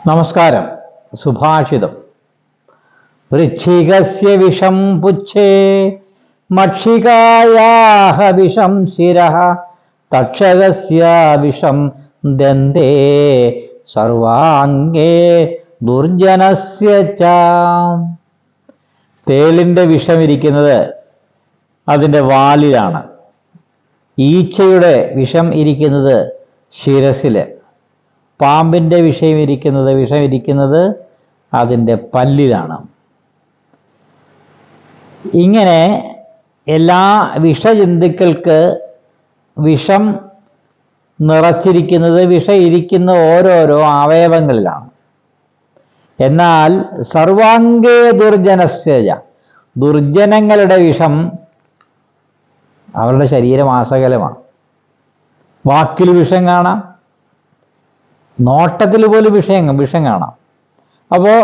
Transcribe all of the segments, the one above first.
നമസ്കാരം. സുഭാഷിതം. വൃശ്ചികസ്യ വിഷം പുച്ഛേ മക്ഷികായാഹ വിഷം ശിരഃ തക്ഷകസ്യ വിഷം ദന്തേ സർവാംഗേ ദുർജനസ്യ ച. തേളിൻ്റെ വിഷമിരിക്കുന്നത് അതിൻ്റെ വാലിലാണ്. ഈച്ചയുടെ വിഷം ഇരിക്കുന്നത് ശിരസിൽ. പാമ്പിൻ്റെ വിഷമിരിക്കുന്നത് അതിൻ്റെ പല്ലിലാണ്. ഇങ്ങനെ എല്ലാ വിഷജന്തുക്കൾക്ക് വിഷം നിറച്ചിരിക്കുന്നത് ഇരിക്കുന്ന ഓരോരോ അവയവങ്ങളിലാണ്. എന്നാൽ സർവാംഗേ ദുർജനസ്യ, ദുർജനങ്ങളുടെ വിഷം അവരുടെ ശരീരമാസകലമാണ്. വാക്കിൽ വിഷം കാണാം, നോട്ടത്തിൽ പോലും വിഷം കാണാം. അപ്പോൾ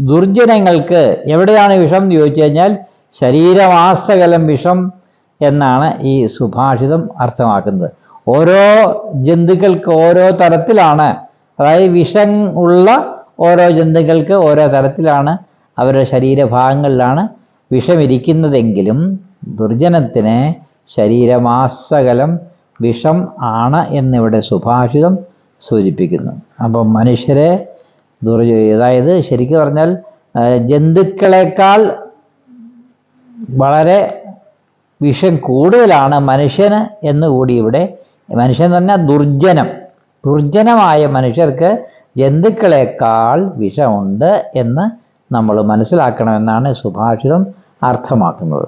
ദുർജനങ്ങൾക്ക് എവിടെയാണ് വിഷം എന്ന് ചോദിച്ചു കഴിഞ്ഞാൽ ശരീരമാസകലം വിഷം എന്നാണ് ഈ സുഭാഷിതം അർത്ഥമാക്കുന്നത്. ഓരോ ജന്തുക്കൾക്ക് ഓരോ തരത്തിലാണ്, അതായത് വിഷം ഉള്ള ഓരോ ജന്തുക്കൾക്ക് ഓരോ തരത്തിലാണ്, അവരുടെ ശരീരഭാഗങ്ങളിലാണ് വിഷമിരിക്കുന്നതെങ്കിലും ദുർജനത്തിന് ശരീരമാസകലം വിഷം ആണ് എന്നിവിടെ സുഭാഷിതം സൂചിപ്പിക്കുന്നു. അപ്പം മനുഷ്യരെ അതായത് ശരിക്കും പറഞ്ഞാൽ ജന്തുക്കളെക്കാൾ വളരെ വിഷം കൂടുതലാണ് മനുഷ്യന് എന്നുകൂടി ഇവിടെ, മനുഷ്യൻ തന്നെ ദുർജനമായ മനുഷ്യർക്ക് ജന്തുക്കളെക്കാൾ വിഷമുണ്ട് എന്ന് നമ്മൾ മനസ്സിലാക്കണമെന്നാണ് സുഭാഷിതം അർത്ഥമാക്കുന്നത്.